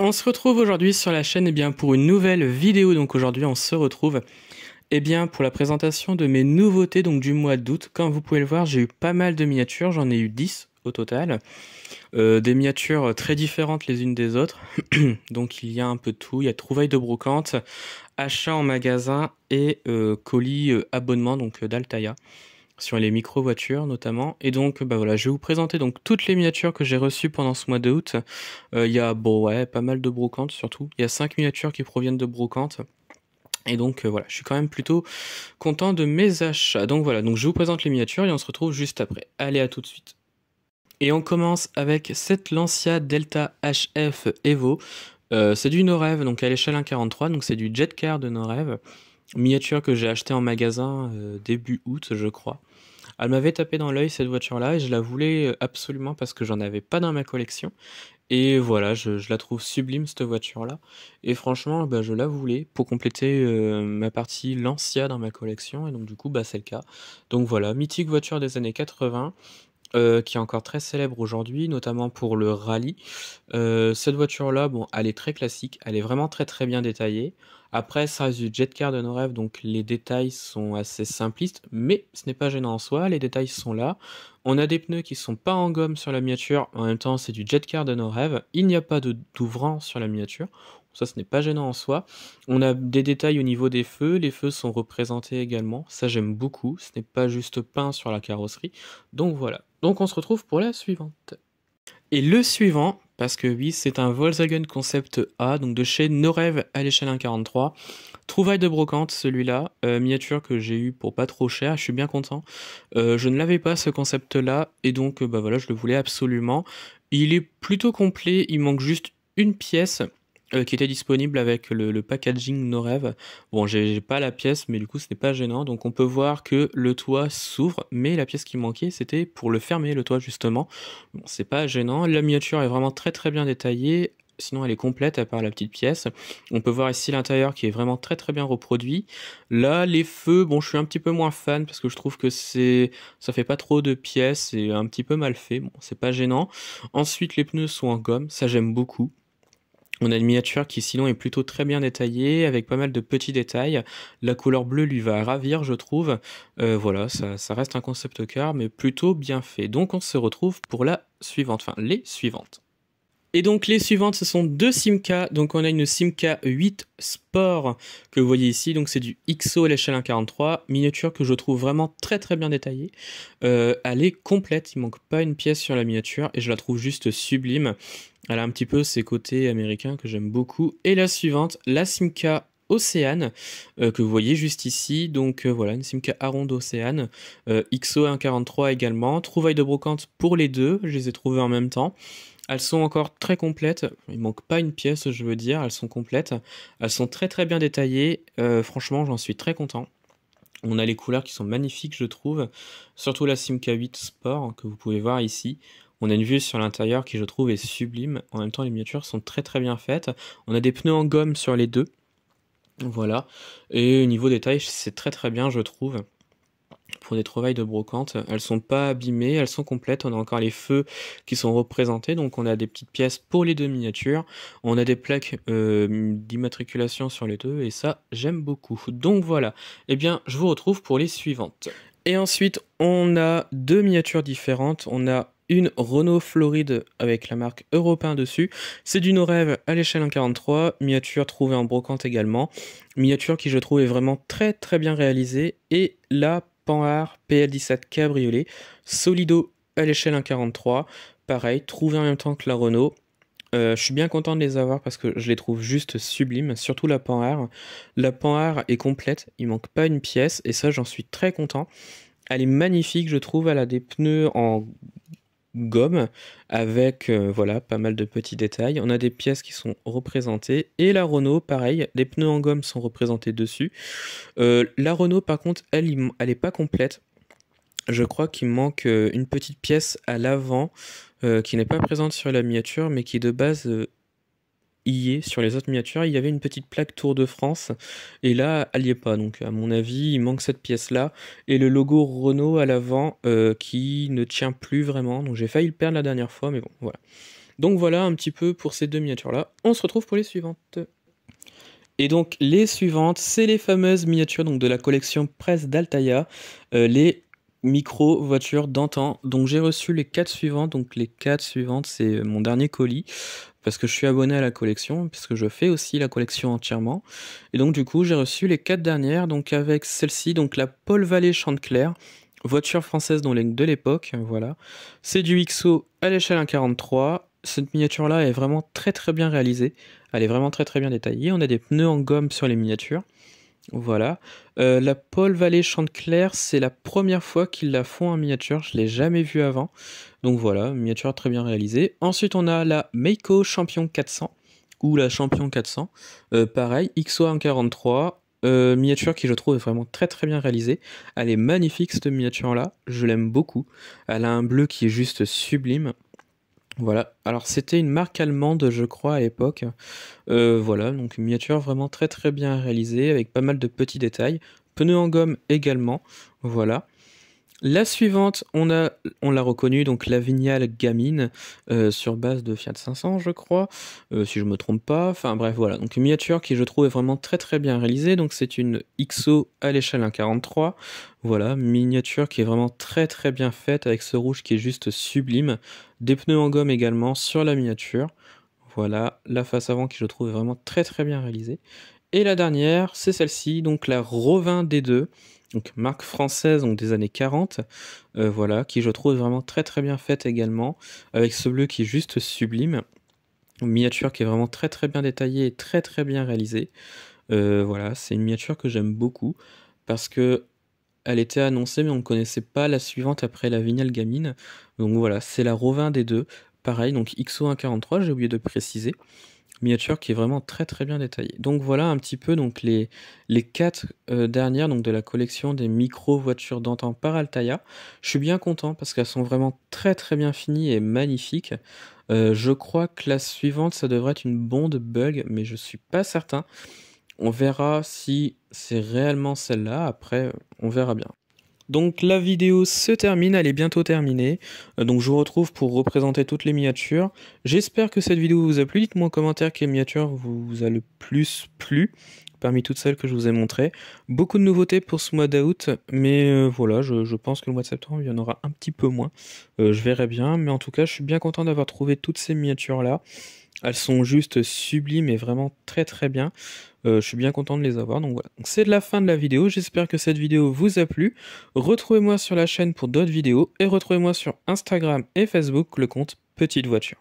On se retrouve aujourd'hui sur la chaîne pour une nouvelle vidéo. Donc aujourd'hui on se retrouve pour la présentation de mes nouveautés du mois d'août. Comme vous pouvez le voir, j'ai eu pas mal de miniatures, j'en ai eu 10 au total. Des miniatures très différentes les unes des autres. Donc il y a un peu de tout, il y a trouvailles de brocante, achats en magasin et colis abonnement d'Altaïa sur les micro-voitures notamment. Et donc voilà, je vais vous présenter toutes les miniatures que j'ai reçues pendant ce mois d'août. Il y a pas mal de brocantes surtout. Il y a 5 miniatures qui proviennent de brocantes. Et donc voilà, je suis quand même plutôt content de mes achats. Donc voilà, je vous présente les miniatures et on se retrouve juste après. Allez, à tout de suite. Et on commence avec cette Lancia Delta HF Evo. C'est du Norev, donc à l'échelle 1.43, donc c'est du jet car de Norev. Miniature que j'ai acheté en magasin début août, je crois. Elle m'avait tapé dans l'œil cette voiture-là et je la voulais absolument parce que j'en avais pas dans ma collection. Et voilà, je la trouve sublime cette voiture-là. Et franchement, je la voulais pour compléter ma partie Lancia dans ma collection. Et donc du coup, c'est le cas. Donc voilà, mythique voiture des années 80. Qui est encore très célèbre aujourd'hui, notamment pour le rallye. Cette voiture-là, bon, elle est très classique, elle est vraiment très très bien détaillée. Après, ça reste du jet car de nos rêves, donc les détails sont assez simplistes, mais ce n'est pas gênant en soi, les détails sont là. On a des pneus qui sont pas en gomme sur la miniature, en même temps c'est du jet car de nos rêves. Il n'y a pas d'ouvrant sur la miniature, ça ce n'est pas gênant en soi. On a des détails au niveau des feux, les feux sont représentés également, ça j'aime beaucoup, ce n'est pas juste peint sur la carrosserie. Donc voilà, donc on se retrouve pour la suivante. Et le suivant, parce que oui, c'est un Volkswagen Concept A, donc de chez Norev à l'échelle 1.43. Trouvaille de brocante, celui-là, miniature que j'ai eu pour pas trop cher, je suis bien content. Je ne l'avais pas ce concept-là, et donc voilà, je le voulais absolument. Il est plutôt complet, il manque juste une pièce qui était disponible avec le packaging Norev. Bon, j'ai pas la pièce, mais du coup, ce n'est pas gênant. Donc, on peut voir que le toit s'ouvre, mais la pièce qui manquait, c'était pour le fermer, le toit, justement. Bon, c'est pas gênant. La miniature est vraiment très très bien détaillée. Sinon, elle est complète à part la petite pièce. On peut voir ici l'intérieur qui est vraiment très très bien reproduit. Là, les feux, bon, je suis un petit peu moins fan parce que je trouve que ça fait pas trop de pièces et un petit peu mal fait. Bon, c'est pas gênant. Ensuite, les pneus sont en gomme, ça j'aime beaucoup. On a une miniature qui sinon est plutôt très bien détaillée, avec pas mal de petits détails. La couleur bleue lui va ravir, je trouve. Voilà, ça reste un concept car, mais plutôt bien fait. Donc on se retrouve pour la suivante, enfin les suivantes. Et donc les suivantes, ce sont deux Simca. Donc on a une Simca 8 Sport que vous voyez ici. Donc c'est du XO à l'échelle 1.43. Miniature que je trouve vraiment très très bien détaillée. Elle est complète, il manque pas une pièce sur la miniature et je la trouve juste sublime. Elle a un petit peu ses côtés américains que j'aime beaucoup. Et la suivante, la Simca Océane, que vous voyez juste ici. Donc voilà, une Simca Aron d'Océane. XO 1.43 également. Trouvaille de brocante pour les deux, je les ai trouvées en même temps. Elles sont encore très complètes, il manque pas une pièce, je veux dire, elles sont complètes. Elles sont très très bien détaillées, franchement j'en suis très content. On a les couleurs qui sont magnifiques, je trouve, surtout la Simca 8 Sport que vous pouvez voir ici. On a une vue sur l'intérieur qui je trouve est sublime, en même temps les miniatures sont très très bien faites. On a des pneus en gomme sur les deux, voilà. Et au niveau détail, c'est très très bien, je trouve. Pour des trouvailles de brocante, elles sont pas abîmées, elles sont complètes. On a encore les feux qui sont représentés, donc on a des petites pièces pour les deux miniatures. On a des plaques d'immatriculation sur les deux, et ça j'aime beaucoup. Donc voilà, eh bien je vous retrouve pour les suivantes. Et ensuite on a deux miniatures différentes. On a une Renault Floride avec la marque Européen dessus. C'est du Norev à l'échelle 1.43, miniature trouvée en brocante également. Miniature qui je trouve est vraiment très très bien réalisée. Et la Panhard PL17 Cabriolet, Solido à l'échelle 1.43, pareil, trouvé en même temps que la Renault. Je suis bien content de les avoir parce que je les trouve juste sublimes, surtout la Panhard. La Panhard est complète, il manque pas une pièce et ça j'en suis très content. Elle est magnifique, je trouve, elle a des pneus en gomme avec voilà pas mal de petits détails. On a des pièces qui sont représentées et la Renault pareil, les pneus en gomme sont représentés dessus. La Renault par contre elle est pas complète. Je crois qu'il manque une petite pièce à l'avant qui n'est pas présente sur la miniature mais qui de base y est sur les autres miniatures. Il y avait une petite plaque Tour de France et là elle y est pas, donc à mon avis il manque cette pièce là et le logo Renault à l'avant qui ne tient plus vraiment, donc j'ai failli le perdre la dernière fois mais bon voilà. Donc voilà un petit peu pour ces 2 miniatures-là. On se retrouve pour les suivantes. Et donc les suivantes, c'est les fameuses miniatures donc, de la collection Presse d'Altaïa, les micro-voitures d'antan. Donc j'ai reçu les 4 suivantes, donc les 4 suivantes c'est mon dernier colis, parce que je suis abonné à la collection, puisque je fais aussi la collection entièrement. Et donc du coup j'ai reçu les 4 dernières, donc avec celle-ci, donc la Paul Vallée Chantecler, voiture française de l'époque, voilà. C'est du XO à l'échelle 1,43. Cette miniature-là est vraiment très très bien réalisée. Elle est vraiment très très bien détaillée. On a des pneus en gomme sur les miniatures. Voilà. La Paul Vallée Chantecler, c'est la première fois qu'ils la font en miniature. Je ne l'ai jamais vue avant. Donc voilà, miniature très bien réalisée. Ensuite, on a la Meiko Champion 400 ou la Champion 400. Pareil, XO 1,43. Miniature qui je trouve est vraiment très très bien réalisée. Elle est magnifique cette miniature là, je l'aime beaucoup. Elle a un bleu qui est juste sublime. Voilà, alors c'était une marque allemande je crois à l'époque. Voilà, donc une miniature vraiment très très bien réalisée avec pas mal de petits détails. Pneus en gomme également, voilà. La suivante, on l'a reconnue, donc la Vignale Gamine, sur base de Fiat 500, je crois, si je me trompe pas. Enfin bref, voilà. Donc une miniature qui, je trouve, est vraiment très très bien réalisée. Donc c'est une XO à l'échelle 1,43. Voilà, miniature qui est vraiment très très bien faite avec ce rouge qui est juste sublime. Des pneus en gomme également sur la miniature. Voilà, la face avant qui, je trouve, est vraiment très très bien réalisée. Et la dernière, c'est celle-ci, donc la Rovin D2. Donc marque française donc des années 40, voilà, qui je trouve vraiment très très bien faite également, avec ce bleu qui est juste sublime, une miniature qui est vraiment très très bien détaillée et très très bien réalisée. Voilà, c'est une miniature que j'aime beaucoup, parce que elle était annoncée mais on ne connaissait pas la suivante après la Vignale Gamine, donc voilà, c'est la Rovin des deux, pareil, donc XO 1,43, j'ai oublié de préciser. Miniature qui est vraiment très très bien détaillée. Donc voilà un petit peu donc les 4 dernières donc de la collection des micro voitures d'antan par Altaïa. Je suis bien content parce qu'elles sont vraiment très très bien finies et magnifiques. Je crois que la suivante ça devrait être une Bond Bug mais je suis pas certain. On verra si c'est réellement celle-là, après on verra bien. Donc la vidéo se termine, elle est bientôt terminée, donc je vous retrouve pour représenter toutes les miniatures. J'espère que cette vidéo vous a plu, dites-moi en commentaire quelle miniature vous a le plus plu, parmi toutes celles que je vous ai montrées. Beaucoup de nouveautés pour ce mois d'août, mais voilà, je pense que le mois de septembre il y en aura un petit peu moins, je verrai bien, mais en tout cas je suis bien content d'avoir trouvé toutes ces miniatures là. Elles sont juste sublimes et vraiment très très bien. Je suis bien content de les avoir. Donc voilà. C'est de la fin de la vidéo. J'espère que cette vidéo vous a plu. Retrouvez-moi sur la chaîne pour d'autres vidéos et retrouvez-moi sur Instagram et Facebook le compte Petite Voiture.